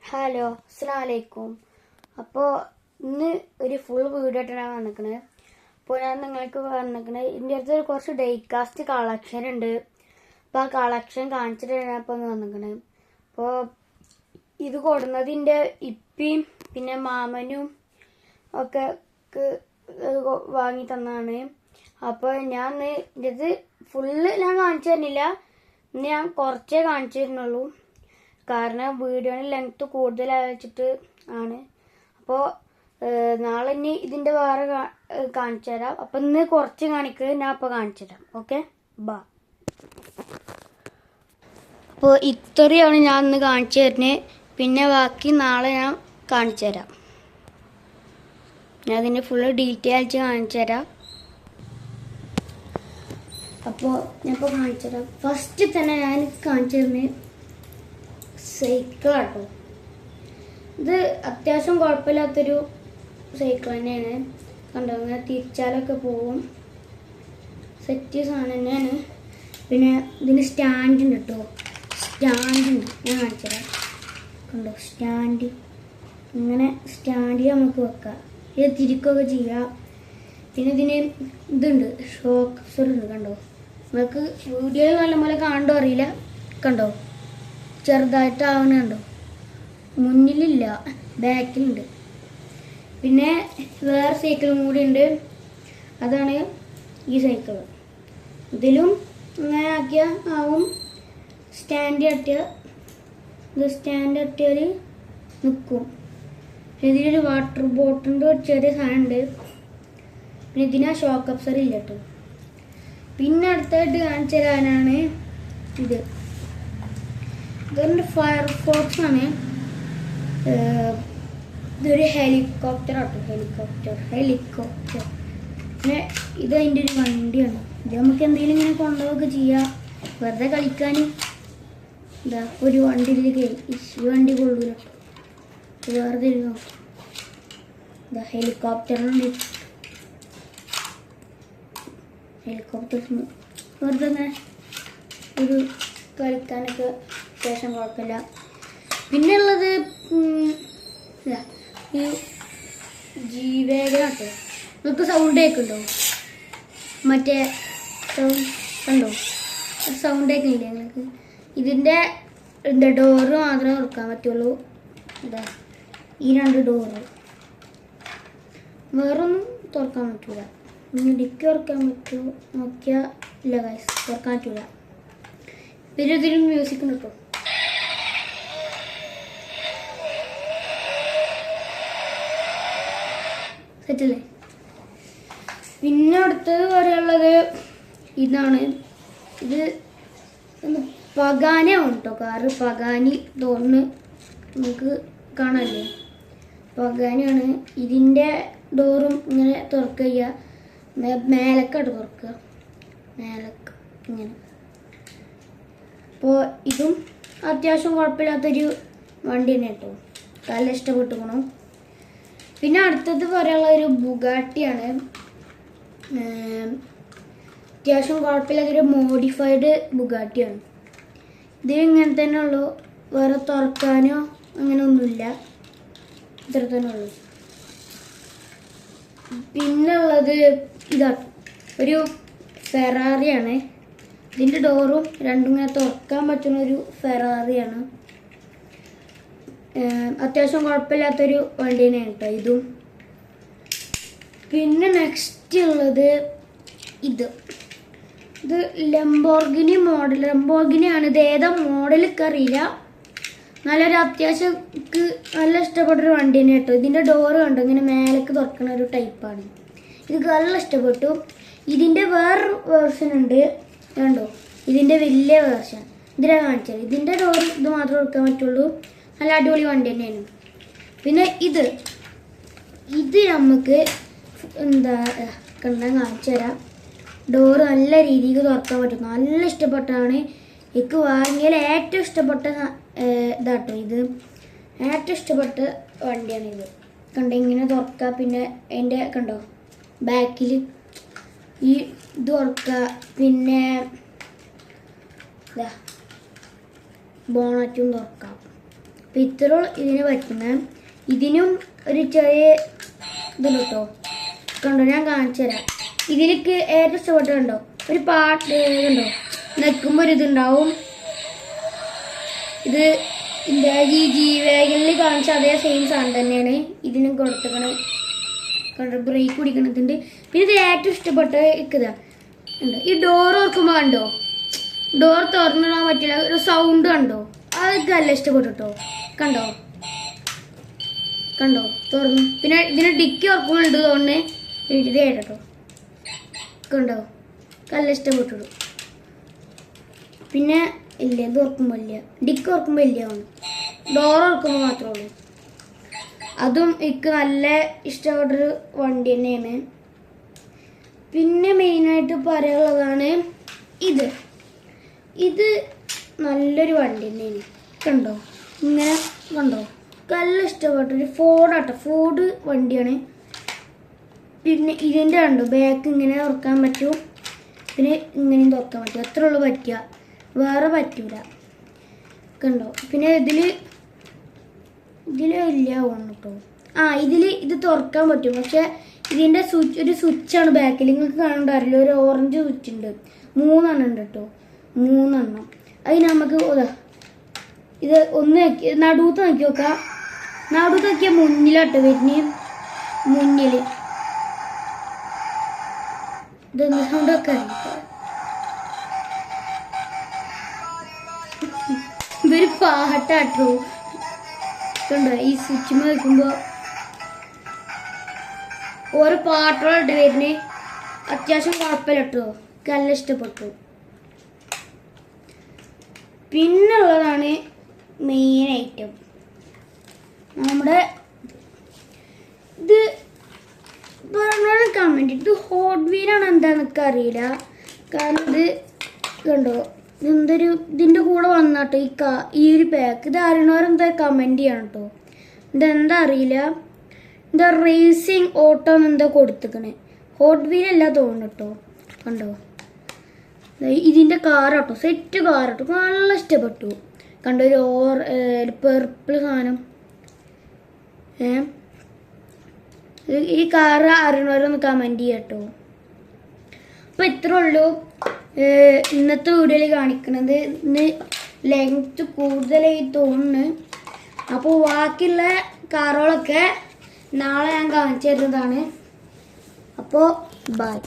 Hello അസ്സലാമു അലൈക്കും. അപ്പോൾ ഇന്ന് ഒരു ഫുൾ വീഡിയോ ആയിട്ടാണ് വന്നിരിക്കുന്നത്. അപ്പോൾ ഞാൻ നിങ്ങൾക്ക് വന്നിരിക്കുന്നത് ഇതിൻ്റെ അടുത്ത് കുറച്ച് ഡേയ്കാസ്റ്റ് കളക്ഷൻ ഉണ്ട്. അപ്പോൾ ആ കളക്ഷൻ കാണിച്ചിട്ടാണ് ഞാൻ ഇപ്പോൾ ഒന്ന് വന്നിരിക്കുന്നത്. അപ്പോൾ ഇത് കൊടുന്നതിൻ്റെ ഇപ്പിയും പിന്നെ മാമനും ഒക്കെ വാങ്ങി തന്നാണ്. അപ്പോൾ ഞാൻ ഇതിൻ്റെ ഇത് ഫുള്ള് ഞാൻ കാണിച്ചു തരുന്നില്ല. ഇന്ന് ഞാൻ കുറച്ചേ കാണിച്ചു തരുന്നുള്ളൂ. കാരണം വീഡിയോന് ലെങ്ത്ത് കൂടുതലായിട്ട് ആണ്. അപ്പോൾ നാളെ ഇനി ഇതിൻ്റെ വേറെ കാണിച്ചു തരാം. അപ്പം ഇന്ന് കുറച്ച് കാണിക്കുക, ഞാൻ അപ്പോൾ കാണിച്ചു തരാം. ഓക്കെ, ബാ. അപ്പോൾ ഇത്രയാണ് ഞാൻ ഇന്ന് കാണിച്ചു തരുന്നത്. പിന്നെ ബാക്കി നാളെ ഞാൻ കാണിച്ചു തരാം. ഞാൻ അതിൻ്റെ ഫുള്ള് ഡീറ്റെയിൽസ് കാണിച്ചു തരാം. അപ്പോൾ ഞാൻ ഇപ്പോൾ കാണിച്ചു തരാം. ഫസ്റ്റ് തന്നെ ഞാൻ കാണിച്ചു തരുന്നത് സൈക്കിളാട്ടോ. ഇത് അത്യാവശ്യം കുഴപ്പമില്ലാത്തൊരു സൈക്കിൾ തന്നെയാണ്. കണ്ടോ, അങ്ങനെ തിരിച്ചാലൊക്കെ പോവും. സെറ്റ് സാധനം തന്നെയാണ്. പിന്നെ ഇതിന് സ്റ്റാൻഡ് ഉണ്ട് കേട്ടോ. സ്റ്റാൻഡുണ്ട്, ഞാൻ കാണിച്ചുതരാം. കണ്ടോ സ്റ്റാൻഡ്. ഇങ്ങനെ സ്റ്റാൻഡിൽ നമുക്ക് വെക്കാം. ഇത് തിരിക്കുകയൊക്കെ ചെയ്യാം. പിന്നെ ഇതിന് ഇതുണ്ട്, ഷോക്ക് അബ്സോർബർ ഉണ്ട്. കണ്ടോ, നമുക്ക് വീഡിയോയിൽ നല്ലപോലെ കാണണ്ടോ അറിയില്ല. കണ്ടോ ചെറുതായിട്ടാവണുണ്ടോ, മുന്നിലില്ല ബാക്കിലുണ്ട്. പിന്നെ വേറെ സൈക്കിളും കൂടി ഉണ്ട്, അതാണ് ഈ സൈക്കിൾ. ഇതിലും ഇങ്ങനെ ആക്കിയാൽ ആവും. സ്റ്റാൻഡ് തട്ടിയാൽ ഇത് സ്റ്റാൻഡ് തട്ടിയാൽ നിൽക്കും. ഇതിലൊരു വാട്ടർ ബോട്ടിലിൻ്റെ ഒരു ചെറിയ സാധനം ഉണ്ട്. പിന്നെ ഇതിനാ ഷോക്ക് അബ്സോർബർ ഇല്ല കേട്ടോ. പിന്നെ അടുത്തായിട്ട് കാണിച്ചു തരാനാണ് ഇത്. ഇതൊരു ഫയർഫോക്സ് ആണ്. ഇതൊരു ഹെലികോപ്റ്റർ ആട്ടോ. ഹെലികോപ്റ്റർ. പിന്നെ ഇത് അതിൻ്റെ ഒരു വണ്ടിയാണ്. ഇത് നമുക്ക് എന്തെങ്കിലും ഇങ്ങനെ കൊണ്ടുപോവുകയൊക്കെ ചെയ്യാം, വെറുതെ കളിക്കാൻ. ഇതാ ഒരു വണ്ടിയിൽ കയറി. ഈ വണ്ടി കൊള്ളൂല, വെറുതെ ഇരുന്നോ. ഇതാ ഹെലികോപ്റ്ററിനുണ്ട്. ഹെലികോപ്റ്ററിന് വെറുതെ അങ്ങനെ ഒരു കളിക്കാനൊക്കെ ശേഷം കുഴപ്പമില്ല. പിന്നെ ഉള്ളത് ഈ ജീവേഗനാട്ടോ. നിങ്ങൾക്ക് സൗണ്ട് കേൾക്കുന്നുണ്ടോ? മറ്റേ കണ്ടോ സൗണ്ട് കേൾക്കുന്നില്ലേ നിങ്ങൾക്ക്? ഇതിൻ്റെ എന്താ ഡോറ് മാത്രമേ തുറക്കാൻ പറ്റുള്ളൂ. എന്താ ഈ രണ്ട് ഡോറ്, വേറൊന്നും തുറക്കാൻ പറ്റില്ല. ഡിക്കി തുറക്കാൻ പറ്റുമോ നോക്കിയാൽ ഇല്ല ഗൈസ്, തുറക്കാൻ പറ്റില്ല. പിന്നെ ഇതിലും മ്യൂസിക് ഉണ്ട് കേട്ടോ. സെറ്റല്ലേ? പിന്നെ അടുത്തത് പറയാനുള്ളത് ഇതാണ്. ഇത് പഗാനിയാണ് കേട്ടോ. കാറ് പഗാനി തോന്നുന്നു, നമുക്ക് കാണാല്ലേ. പഗാനിയാണ്. ഇതിൻ്റെ ഡോറും ഇങ്ങനെ തുറക്കുക ചെയ്യുക. മേലക്കാട്ട് തുറക്കുക, മേലക്ക് ഇങ്ങനെ. അപ്പോൾ ഇതും അത്യാവശ്യം കുഴപ്പമില്ലാത്തൊരു വണ്ടി തന്നെ കേട്ടോ. നല്ല ഇഷ്ടപ്പെട്ടു പോകണം. പിന്നെ അടുത്തത് പറയാനുള്ള ഒരു ബുഗാട്ടിയാണ്. അത്യാവശ്യം കുഴപ്പമില്ലാത്തൊരു മോഡിഫൈഡ് ബുഗാട്ടിയാണ്. ഇത് ഇങ്ങനെ തന്നെ ഉള്ളൂ, വേറെ തുറക്കാനോ അങ്ങനെ ഒന്നുമില്ല. ഇത്ര തന്നെ ഉള്ളൂ. പിന്നെ ഉള്ളത് ഇതാണ്, ഒരു ഫെറാറിയാണ്. ഇതിൻ്റെ ഡോറും രണ്ടും ഇങ്ങനെ തുറക്കാൻ പറ്റുന്ന ഒരു ഫെറാറിയാണ്. അത്യാവശ്യം കുഴപ്പമില്ലാത്തൊരു വണ്ടി തന്നെയാണ് കേട്ടോ ഇതും. പിന്നെ നെക്സ്റ്റ് ഉള്ളത് ഇത് ലംബോർഗിനി മോഡൽ. ലംബോർഗിനിയാണ്. ഇത് ഏതാ മോഡലൊക്കെ അറിയില്ല. നല്ലൊരു അത്യാവശ്യം നല്ല ഇഷ്ടപ്പെട്ടൊരു വണ്ടി തന്നെ കേട്ടോ. ഇതിൻ്റെ ഡോറ് കണ്ടോ, ഇങ്ങനെ മേലേക്ക് തുറക്കുന്ന ഒരു ടൈപ്പാണ്. ഇത് നല്ല ഇഷ്ടപ്പെട്ടു. ഇതിൻ്റെ വേറൊരു വേർഷൻ ഉണ്ട് കണ്ടോ, ഇതിൻ്റെ വലിയ വേർഷൻ. ഇതിനെ കാണിച്ചാൽ ഇതിൻ്റെ ഡോറ് ഇത് മാത്രമേ എടുക്കാൻ പറ്റുള്ളൂ. നല്ല അടിപൊളി വണ്ടി തന്നെയാണ്. പിന്നെ ഇത് നമുക്ക് എന്താ കണ്ടാൽ കാണിച്ചു തരാം. ഡോറ് നല്ല രീതിക്ക് തുറക്കാൻ പറ്റും. നല്ല ഇഷ്ടപ്പെട്ടാണ്. എനിക്ക് വാങ്ങിയാൽ ഏറ്റവും ഇഷ്ടപ്പെട്ട ഇതാട്ടോ. ഇത് ഏറ്റവും ഇഷ്ടപ്പെട്ട വണ്ടിയാണ് ഇത്. കണ്ടോ ഇങ്ങനെ തുറക്കുക. പിന്നെ അതിൻ്റെ കണ്ടോ ബാക്കിൽ ഈ ഇത് തുറക്കുക. പിന്നെ ബോണറ്റും തുറക്കാം. അപ്പം ഇത്ര ഇതിന് പറ്റുന്നത്. ഇതിനും ഒരു ചെറിയ ഇതുണ്ട് കേട്ടോ. കണ്ടോ, ഞാൻ കാണിച്ചു തരാം. ഇതിലേക്ക് ഏറ്റവും ഇഷ്ടപ്പെട്ടുണ്ടോ ഒരു പാട്ട് ഇതുണ്ടോ, നിൽക്കുമ്പോൾ ഒരു ഇതുണ്ടാവും. ഇത് ഈ ജീവകളിൽ കാണിച്ച അതേ സെയിം സാധനം തന്നെയാണ് ഇതിനും കൊടുത്തേക്കണത്. കണ്ടോ, ബ്രേക്ക് പിടിക്കണതുണ്ട്. പിന്നെ ഇത് ഏറ്റവും ഇഷ്ടപ്പെട്ട ഇക്കതാ ഉണ്ടോ, ഈ ഡോർ ഓർക്കുമ്പോൾ കണ്ടോ, ഡോർ തുറന്നിടാൻ പറ്റില്ല, ഒരു സൗണ്ട് കണ്ടോ, അതൊക്കെ നല്ല ഇഷ്ടപ്പെട്ടു കേട്ടോ. കണ്ടോ കണ്ടോ തുറന്നു. പിന്നെ ഇതിന് ഡിക്കി ഓർക്കുന്നുണ്ട് തോന്നുന്നു, ഇത് കേട്ടോ. കണ്ടോ, നല്ല ഇഷ്ടപ്പെട്ടു. പിന്നെ ഇല്ല, ഇത് ഓർക്കുമ്പോൾ ഇല്ല, ഡിക്ക് ഓർക്കുമ്പോൾ ഇല്ല, ഡോർ ഓർക്കുമ്പോൾ മാത്രമേ ഉള്ളൂ. അതും എനിക്ക് നല്ല ഇഷ്ടപ്പെട്ടൊരു വണ്ടി തന്നെയാണ്. പിന്നെ മെയിനായിട്ട് പറയാനുള്ളതാണ് ഇത് നല്ലൊരു വണ്ടി തന്നെയാണ്. കണ്ടോ, ഇങ്ങനെ കണ്ടോ, നല്ല ഇഷ്ടപ്പെട്ടൊരു ഫോർഡ് വണ്ടിയാണ്. പിന്നെ ഇതിൻ്റെ കണ്ടോ ബാക്ക് ഇങ്ങനെ തുറക്കാൻ പറ്റും, പിന്നെ ഇങ്ങനെയും തുറക്കാൻ പറ്റും. അത്ര ഉള്ളു പറ്റുക, വേറെ പറ്റൂല. കണ്ടോ, പിന്നെ ഇതിൽ ഇല്ല ഓണം കേട്ടോ. ഇത് തുറക്കാൻ പറ്റും, പക്ഷെ ഇതിൻ്റെ ഒരു സ്വിച്ചാണ് ബാക്കിൽ. നിങ്ങൾക്ക് കാണണ്ടാറില്ല, ഒരു ഓറഞ്ച് സ്വിച്ച് ഉണ്ട്. 3 എണ്ണം ഉണ്ട് കേട്ടോ, 3 എണ്ണം. അത് നമുക്ക് ഇത് ഒന്ന് നടുവത്ത് നോക്കി നോക്കാം. നടുവത്ത് നോക്കിയാൽ മുന്നിലാട്ടോ വരുന്നേ, മുന്നിൽ ഇതൊന്ന് സൗണ്ടൊക്കെ ഇതൊരു പാട്ടാട്ടോ. കണ്ടോ, ഈ സ്വിച്ച് വെക്കുമ്പോൾ ഓരോ പാട്ടുകളുണ്ട് വരുന്നേ. അത്യാവശ്യം കുഴപ്പമില്ല കേട്ടോ, നല്ല ഇഷ്ടപ്പെട്ടു. പിന്നുള്ളതാണ് മെയിൻ ഐറ്റം നമ്മുടെ ഇത് കമൻറ്റ്. ഇത് ഹോട്ട് വീലാണ് എന്താണെന്നൊക്കെ അറിയില്ല. കാരണം ഇത് കണ്ടോ, ഇതിൻ്റെ കൂടെ വന്നാട്ടോ ഈ ഒരു പാക്ക്. ഇത് അറിയണവരെന്താ കമൻറ്റ് ചെയ്യണം കേട്ടോ. ഇതെന്താ അറിയില്ല, എന്താ റേസിങ് ഓട്ടോ എന്നെന്താ കൊടുത്തിക്കണേ. ഹോട്ട് വീലല്ല തോന്നുന്നു കേട്ടോ. കണ്ടോ, ഇതിൻ്റെ കാറാട്ടോ, സെറ്റ് കാറാട്ടോ, നല്ല ഇഷ്ടപ്പെട്ടു. കണ്ടോ, ഒരു പെർപ്പിൾ സാധനം. ഈ കാറ് അറിയണവരൊന്ന് കമൻറ്റ് ചെയ്യട്ടോ. അപ്പോൾ ഇത്രേ ഉള്ളൂ ഇന്നത്തെ വീഡിയോയിൽ കാണിക്കണത്. ഇന്ന് ലെങ്ത്ത് കൂടുതലായി തോന്നുന്നു. അപ്പോൾ ബാക്കിയുള്ള കാറുകളൊക്കെ നാളെ ഞാൻ കാണിച്ചു തരുന്നതാണ്. അപ്പോൾ ബൈ.